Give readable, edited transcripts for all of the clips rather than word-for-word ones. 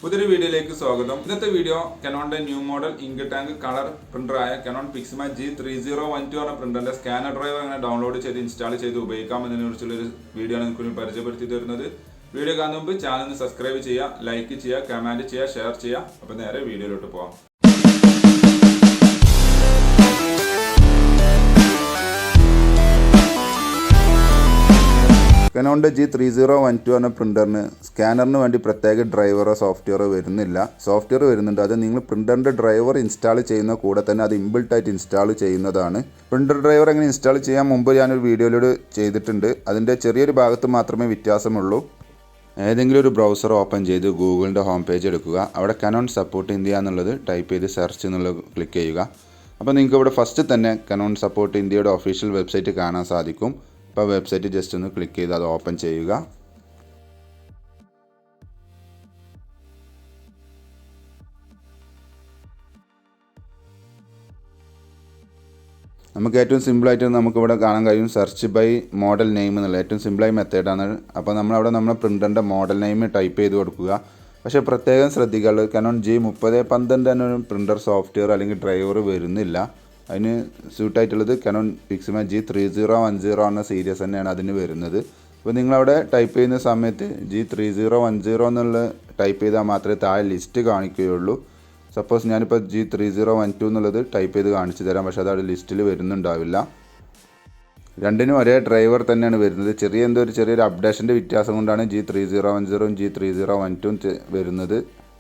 പുതിയൊരു വീഡിയോയിലേക്ക് സ്വാഗതം. ഇന്നത്തെ വീഡിയോ Canonന്റെ new model ink tank colour പ്രിന്ററായ Canon PIXMA G3012 എന്ന പ്രിന്ററിന്റെ സ്കാനർ ഡ്രൈവർ എങ്ങനെ ഡൗൺലോഡ് ചെയ്ത് ഇൻസ്റ്റാൾ ചെയ്ത് ഉപയോഗിക്കാമെന്നതിനെ കുറിച്ചുള്ളൊരു വീഡിയോ ആണ് നിങ്ങൾക്ക് പരിചയപ്പെടുത്തി തരുന്നത്. വീഡിയോ കാണുന്ന മുമ്പ് ചാനൽ സബ്സ്ക്രൈബ് ചെയ്യുക, ലൈക്ക് ചെയ്യുക, കമന്റ് ചെയ്യുക, ഷെയർ ചെയ്യുക. അപ്പോൾ നേരെ വീഡിയോയിലോട്ട് പോകാം. Canonന്റെ G3012 എന്ന പ്രിന്ററിന് സ്കാനറിന് വേണ്ടി പ്രത്യേക ഡ്രൈവറോ സോഫ്റ്റ്വെയറോ വരുന്നില്ല. സോഫ്റ്റ്വെയർ വരുന്നുണ്ട്. അത് നിങ്ങൾ പ്രിന്ററിൻ്റെ ഡ്രൈവർ ഇൻസ്റ്റാൾ ചെയ്യുന്ന കൂടെ തന്നെ അത് ഇൻബിൽട്ടായിട്ട് ഇൻസ്റ്റാൾ ചെയ്യുന്നതാണ്. പ്രിന്റർ ഡ്രൈവർ എങ്ങനെ ഇൻസ്റ്റാൾ ചെയ്യാൻ മുമ്പ് ഞാനൊരു വീഡിയോയിലൂടെ ചെയ്തിട്ടുണ്ട്. അതിൻ്റെ ചെറിയൊരു ഭാഗത്ത് മാത്രമേ വ്യത്യാസമുള്ളൂ. ഏതെങ്കിലും ഒരു ബ്രൗസർ ഓപ്പൺ ചെയ്ത് ഗൂഗിളിൻ്റെ ഹോം പേജ് എടുക്കുക. അവിടെ Canon സപ്പോർട്ട് ഇന്ത്യ എന്നുള്ളത് ടൈപ്പ് ചെയ്ത് സെർച്ച് എന്നുള്ളത് ക്ലിക്ക് ചെയ്യുക. അപ്പോൾ നിങ്ങൾക്ക് ഇവിടെ ഫസ്റ്റ് തന്നെ Canon സപ്പോർട്ട് ഇന്ത്യയുടെ ഒഫീഷ്യൽ വെബ്സൈറ്റ് കാണാൻ സാധിക്കും. അപ്പോൾ വെബ്സൈറ്റ് ജസ്റ്റ് ഒന്ന് ക്ലിക്ക് ചെയ്ത് അത് ഓപ്പൺ ചെയ്യുക. നമുക്ക് ഏറ്റവും സിമ്പിളായിട്ട് നമുക്കിവിടെ കാണാൻ കഴിയും സെർച്ച് ബൈ മോഡൽ നെയിം എന്നുള്ള ഏറ്റവും സിമ്പിളായ മെത്തേഡാണ്. അപ്പോൾ നമ്മളവിടെ നമ്മുടെ പ്രിൻ്ററിൻ്റെ മോഡൽ നെയിം ടൈപ്പ് ചെയ്ത് കൊടുക്കുക. പക്ഷേ പ്രത്യേകം ശ്രദ്ധിക്കുക, Canon G3012 എന്നൊരു പ്രിൻ്റർ സോഫ്റ്റ്വെയർ അല്ലെങ്കിൽ ഡ്രൈവർ വരുന്നില്ല. അതിന് സ്യൂട്ടായിട്ടുള്ളത് Canon PIXMA G3010 എന്ന സീരീസ് തന്നെയാണ് അതിന് വരുന്നത്. അപ്പോൾ നിങ്ങളവിടെ ടൈപ്പ് ചെയ്യുന്ന സമയത്ത് G3010 എന്നുള്ള ടൈപ്പ് ചെയ്താൽ മാത്രമേ താഴെ ലിസ്റ്റ് കാണിക്കുകയുള്ളൂ. സപ്പോസ് ഞാനിപ്പോൾ G3012 എന്നുള്ളത് ടൈപ്പ് ചെയ്ത് കാണിച്ചു തരാം, പക്ഷേ അത് ലിസ്റ്റിൽ വരുന്നുണ്ടാവില്ല. രണ്ടിനും ഒരേ ഡ്രൈവർ തന്നെയാണ് വരുന്നത്. ചെറിയൊരു അപ്ഡേഷൻ്റെ വ്യത്യാസം കൊണ്ടാണ് G3010 G3012 വരുന്നത്.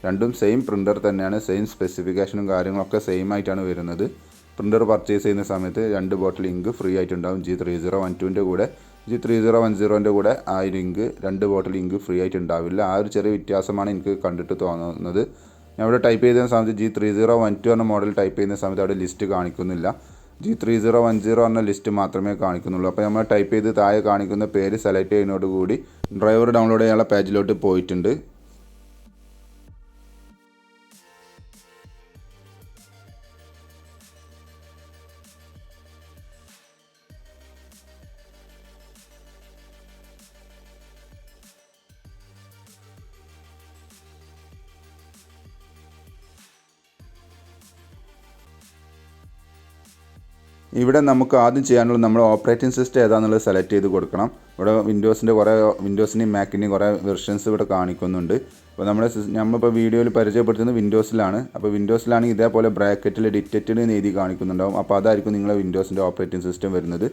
രണ്ടും സെയിം പ്രിൻ്റർ തന്നെയാണ്, സെയിം സ്പെസിഫിക്കേഷനും കാര്യങ്ങളൊക്കെ സെയിം ആയിട്ടാണ് വരുന്നത്. പ്രിൻ്റർ പർച്ചേസ് ചെയ്യുന്ന സമയത്ത് 2 ബോട്ടിൽ ഇങ്ക് ഫ്രീ ആയിട്ടുണ്ടാകും. G3012ൻ്റെ കൂടെ G3010ൻ്റെ കൂടെ ആ ഒരു ഇങ്ക് 2 ബോട്ടിൽ ഇങ്ക് ഫ്രീ ആയിട്ട് ഉണ്ടാവില്ല. ആ ഒരു ചെറിയ വ്യത്യാസമാണ് എനിക്ക് കണ്ടിട്ട് തോന്നുന്നത്. ഞാൻ ഇവിടെ ടൈപ്പ് ചെയ്യുന്ന സമയത്ത് G3012 എന്ന മോഡൽ ടൈപ്പ് ചെയ്യുന്ന സമയത്ത് അവിടെ ലിസ്റ്റ് കാണിക്കുന്നില്ല. G3010 എന്ന ലിസ്റ്റ് മാത്രമേ കാണിക്കുന്നുള്ളൂ. അപ്പോൾ നമ്മൾ ടൈപ്പ് ചെയ്ത് താഴെ കാണിക്കുന്ന പേര് സെലക്ട് ചെയ്യുന്നതോടുകൂടി ഡ്രൈവർ ഡൗൺലോഡ് ചെയ്യാനുള്ള പേജിലോട്ട് പോയിട്ടുണ്ട്. ഇവിടെ നമുക്ക് ആദ്യം ചെയ്യാനുള്ളത് നമ്മുടെ ഓപ്പറേറ്റിംഗ് സിസ്റ്റം ഏതാണെന്നുള്ളത് സെലക്ട് ചെയ്ത് കൊടുക്കണം. ഇവിടെ വിൻഡോസിൻ്റെയും മാക്കിൻ്റെയും കുറേ വെർഷൻസ് ഇവിടെ കാണിക്കുന്നുണ്ട്. അപ്പോൾ നമ്മളിപ്പോൾ വീഡിയോയിൽ പരിചയപ്പെടുത്തുന്നത് വിൻഡോസിലാണ്. അപ്പോൾ വിൻഡോസിലാണെങ്കിൽ ഇതേപോലെ ബ്രാക്കറ്റിൽ ഡിറ്റക്റ്റഡ് എന്ന് എഴുതി കാണിക്കുന്നുണ്ടാവും. അപ്പോൾ അതായിരിക്കും നിങ്ങളുടെ വിൻഡോസിൻ്റെ ഓപ്പറേറ്റിംഗ് സിസ്റ്റം വരുന്നത്.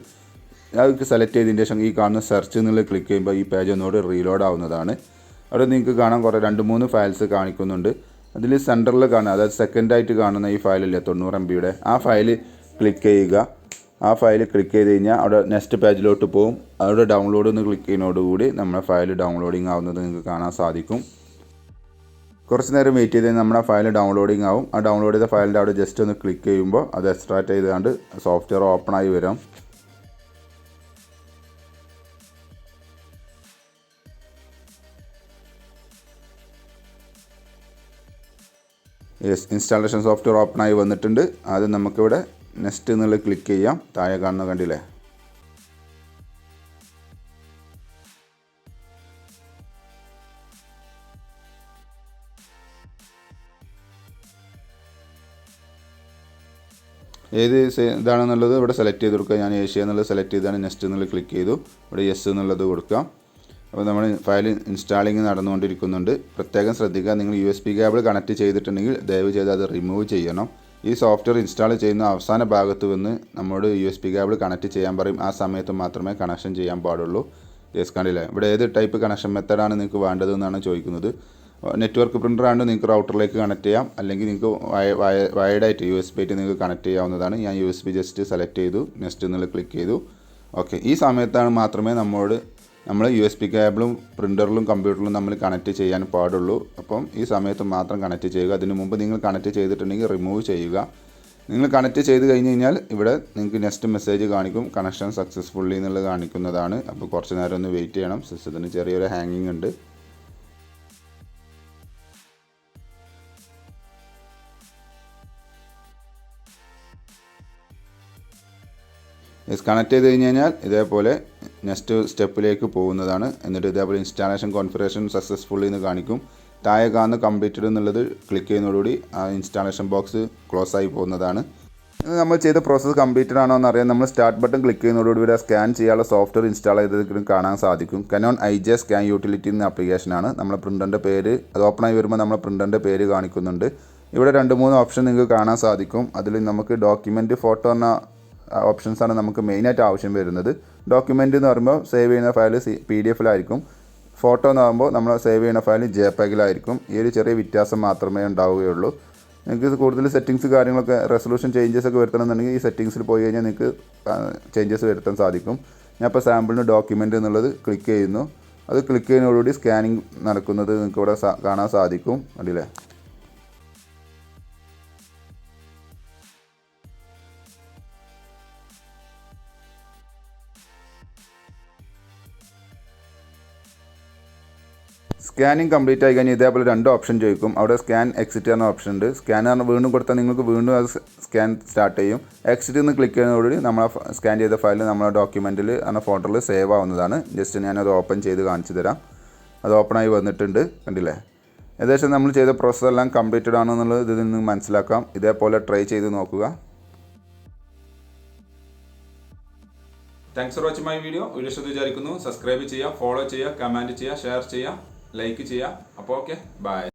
അത് സെലക്ട് ചെയ്തതിന് ശേഷം ഈ കാണുന്ന സെർച്ച് എന്നുള്ളത് ക്ലിക്ക് ചെയ്യുമ്പോൾ ഈ പേജ് ഒന്നുകൂടി റീലോഡ് ആവുന്നതാണ്. അവിടെ നിങ്ങൾക്ക് കാണാൻ 2-3 ഫയൽസ് കാണിക്കുന്നുണ്ട്. അതിൽ സെൻറ്ററിൽ കാണുക, അതായത് സെക്കൻഡായിട്ട് കാണുന്ന ഈ ഫയലില്ലേ 90 MB, ആ ഫയൽ ക്ലിക്ക് ചെയ്യുക. ആ ഫയൽ ക്ലിക്ക് ചെയ്ത് കഴിഞ്ഞാൽ അവിടെ നെക്സ്റ്റ് പേജിലോട്ട് പോകും. അവിടെ ഡൗൺലോഡ് എന്ന് ക്ലിക്ക് ചെയ്യുന്നതോടുകൂടി നമ്മുടെ ഫയൽ ഡൗൺലോഡിങ് ആവുന്നത് നിങ്ങൾക്ക് കാണാൻ സാധിക്കും. കുറച്ച് നേരം വെയിറ്റ് ചെയ്ത് നമ്മുടെ ഫയൽ ഡൗൺലോഡിങ് ആവും. ആ ഡൗൺലോഡ് ചെയ്ത ഫയലിൻ്റെ അവിടെ ജസ്റ്റ് ഒന്ന് ക്ലിക്ക് ചെയ്യുമ്പോൾ അത് എക്സ്ട്രാക്ട് ചെയ്തുകൊണ്ട് സോഫ്റ്റ്വെയർ ഓപ്പൺ ആയി വരും. ഇൻസ്റ്റാളേഷൻ സോഫ്റ്റ്വെയർ ഓപ്പൺ ആയി വന്നിട്ടുണ്ട്. അത് നമുക്കിവിടെ നെക്സ്റ്റ് എന്നുള്ളത് ക്ലിക്ക് ചെയ്യാം. താഴെ കാണുന്ന കണ്ടില്ലേ, ഏത് ഇതാണെന്നുള്ളത് ഇവിടെ സെലക്ട് ചെയ്ത് കൊടുക്കുക. ഞാൻ ഏഷ്യ എന്നുള്ളത് സെലക്ട് ചെയ്താണ് നെക്സ്റ്റ് എന്നുള്ളത് ക്ലിക്ക് ചെയ്തു. ഇവിടെ യെസ് എന്നുള്ളത് കൊടുക്കാം. അപ്പോൾ നമ്മൾ ഫയൽ ഇൻസ്റ്റാളിങ് നടന്നുകൊണ്ടിരിക്കുന്നുണ്ട്. പ്രത്യേകം ശ്രദ്ധിക്കുക, നിങ്ങൾ USB കേബിൾ കണക്ട് ചെയ്തിട്ടുണ്ടെങ്കിൽ ദയവ് ചെയ്ത് അത് റിമൂവ് ചെയ്യണം. ഈ സോഫ്റ്റ്വെയർ ഇൻസ്റ്റാൾ ചെയ്യുന്ന അവസാന ഭാഗത്ത് വന്ന് നമ്മോട് USB കേബിൾ കണക്ട് ചെയ്യാൻ പറയും. ആ സമയത്ത് മാത്രമേ കണക്ഷൻ ചെയ്യാൻ പാടുള്ളൂ. യെസ് കണ്ടില്ലേ, ഇവിടെ ഏത് ടൈപ്പ് കണക്ഷൻ മെത്തേഡാണ് നിങ്ങൾക്ക് വേണ്ടതെന്നാണ് ചോദിക്കുന്നത്. നെറ്റ്വർക്ക് പ്രിൻ്ററാണ് നിങ്ങൾക്ക് റൗട്ടറിലേക്ക് കണക്ട് ചെയ്യാം, അല്ലെങ്കിൽ നിങ്ങൾക്ക് വയർഡായിട്ട് USB ആയിട്ട് നിങ്ങൾക്ക് കണക്ട് ചെയ്യാവുന്നതാണ്. ഞാൻ USB ജസ്റ്റ് സെലക്ട് ചെയ്തു, നെക്സ്റ്റ് എന്നുള്ളത് ക്ലിക്ക് ചെയ്തു. ഓക്കെ, ഈ സമയത്താണ് മാത്രമേ നമ്മൾ USB കേബിളും പ്രിൻ്ററിലും കമ്പ്യൂട്ടറിലും നമ്മൾ കണക്ട് ചെയ്യാൻ പാടുള്ളൂ. അപ്പം ഈ സമയത്ത് മാത്രം കണക്ട് ചെയ്യുക. അതിന് മുമ്പ് നിങ്ങൾ കണക്ട് ചെയ്തിട്ടുണ്ടെങ്കിൽ റിമൂവ് ചെയ്യുക. നിങ്ങൾ കണക്ട് ചെയ്ത് കഴിഞ്ഞ് കഴിഞ്ഞാൽ ഇവിടെ നിങ്ങൾക്ക് നെക്സ്റ്റ് മെസ്സേജ് കാണിക്കും, കണക്ഷൻ സക്സസ്ഫുള്ളി എന്നുള്ളത് കാണിക്കുന്നതാണ്. അപ്പോൾ കുറച്ച് നേരം ഒന്ന് വെയിറ്റ് ചെയ്യണം. സിസ്റ്റത്തിന് ചെറിയൊരു ഹാങ്ങിങ് ഉണ്ട്. കണക്ട് ചെയ്ത് കഴിഞ്ഞ് കഴിഞ്ഞാൽ ഇതേപോലെ നെക്സ്റ്റ് സ്റ്റെപ്പിലേക്ക് പോകുന്നതാണ്. എന്നിട്ട് ഇതേപോലെ ഇൻസ്റ്റാളേഷൻ കോൺഫിഗറേഷൻ സക്സസ്ഫുള്ളി എന്ന് കാണിക്കും. താഴെ കാണുന്ന കംപ്ലീറ്റഡ് എന്നുള്ളത് ക്ലിക്ക് ചെയ്യുന്നതോടുകൂടി ആ ഇൻസ്റ്റാളേഷൻ ബോക്സ് ക്ലോസ് ആയി പോകുന്നതാണ്. നമ്മൾ ചെയ്ത പ്രോസസ്സ് കംപ്ലീറ്റഡ് ആണോ എന്ന് അറിയാൻ നമ്മൾ സ്റ്റാർട്ട് ബട്ടൺ ക്ലിക്ക് ചെയ്യുന്നതോടുകൂടി സ്കാൻ ചെയ്യാനുള്ള സോഫ്റ്റ്വെയർ ഇൻസ്റ്റാൾ ചെയ്തതിലും കാണാൻ സാധിക്കും. Canon IJ സ്കാൻ യൂട്ടിലിറ്റി എന്ന ആപ്ലിക്കേഷനാണ്. നമ്മുടെ പ്രിൻ്ററിൻ്റെ പേര് അത് ഓപ്പൺ ആയി വരുമ്പോൾ നമ്മുടെ പ്രിൻ്ററിൻ്റെ പേര് കാണിക്കുന്നുണ്ട്. ഇവിടെ 2-3 ഓപ്ഷൻ നിങ്ങൾക്ക് കാണാൻ സാധിക്കും. അതിൽ നമുക്ക് ഡോക്യുമെൻറ്റ്, ഫോട്ടോ എന്ന ഓപ്ഷൻസാണ് നമുക്ക് മെയിനായിട്ട് ആവശ്യം വരുന്നത്. ഡോക്യുമെൻ്റ് എന്ന് പറയുമ്പോൾ സേവ് ചെയ്യുന്ന ഫയൽ PDF-ലായിരിക്കും. ഫോട്ടോ എന്ന് പറയുമ്പോൾ നമ്മൾ സേവ് ചെയ്യുന്ന ഫയൽ JPEG-ലായിരിക്കും. ഈ ഒരു ചെറിയ വ്യത്യാസം മാത്രമേ ഉണ്ടാവുകയുള്ളൂ. നിങ്ങൾക്ക് കൂടുതൽ സെറ്റിങ്സ് കാര്യങ്ങളൊക്കെ റെസൊല്യൂഷൻ ചേഞ്ചസ് ഒക്കെ വരുത്തണമെന്നുണ്ടെങ്കിൽ ഈ സെറ്റിങ്സിൽ പോയി കഴിഞ്ഞാൽ നിങ്ങൾക്ക് ചേഞ്ചസ് വരുത്താൻ സാധിക്കും. ഞാൻ ഇപ്പോൾ സാമ്പിളിന് ഡോക്യുമെൻ്റ് എന്നുള്ളത് ക്ലിക്ക് ചെയ്യുന്നു. അത് ക്ലിക്ക് ചെയ്യുന്നതോടുകൂടി സ്കാനിങ് നടക്കുന്നത് നിങ്ങൾക്ക് ഇവിടെ കാണാൻ സാധിക്കും. കണ്ടില്ലേ? സ്കാനിങ് കംപ്ലീറ്റ് ആയി കഴിഞ്ഞാൽ ഇതേപോലെ 2 ഓപ്ഷൻ ചോദിക്കും. അവിടെ സ്കാൻ എക്സിറ്റ് എന്ന ഓപ്ഷൻ ഉണ്ട്. സ്കാൻ പറഞ്ഞാൽ വീണ്ടും കൊടുത്താൽ നിങ്ങൾക്ക് വീണ്ടും അത് സ്കാൻ സ്റ്റാർട്ട് ചെയ്യും. എക്സിറ്റ് എന്ന് ക്ലിക്ക് ചെയ്യുന്നതോടുകൂടി നമ്മൾ സ്കാൻ ചെയ്ത ഫയൽ നമ്മുടെ ഡോക്യുമെൻറ്റിൽ എന്ന ഫോൾഡറിൽ സേവ് ആവുന്നതാണ്. ജസ്റ്റ് ഞാനത് ഓപ്പൺ ചെയ്ത് കാണിച്ചു തരാം. അത് ഓപ്പണായി വന്നിട്ടുണ്ട്. കണ്ടില്ലേ? ഏകദേശം നമ്മൾ ചെയ്ത പ്രോസസ്സ് എല്ലാം കംപ്ലീറ്റഡ് ആണെന്നുള്ളത് ഇതിൽ നിന്ന് മനസ്സിലാക്കാം. ഇതേപോലെ ട്രൈ ചെയ്ത് നോക്കുക. Thanks for watching my video. വിചാരിക്കുന്നു. സബ്സ്ക്രൈബ് ചെയ്യുക, ഫോളോ ചെയ്യുക, കമൻറ്റ് ചെയ്യുക, ഷെയർ ചെയ്യുക, ലൈക്ക് ചെയ്യുക. അപ്പോൾ ഓക്കെ, ബൈ.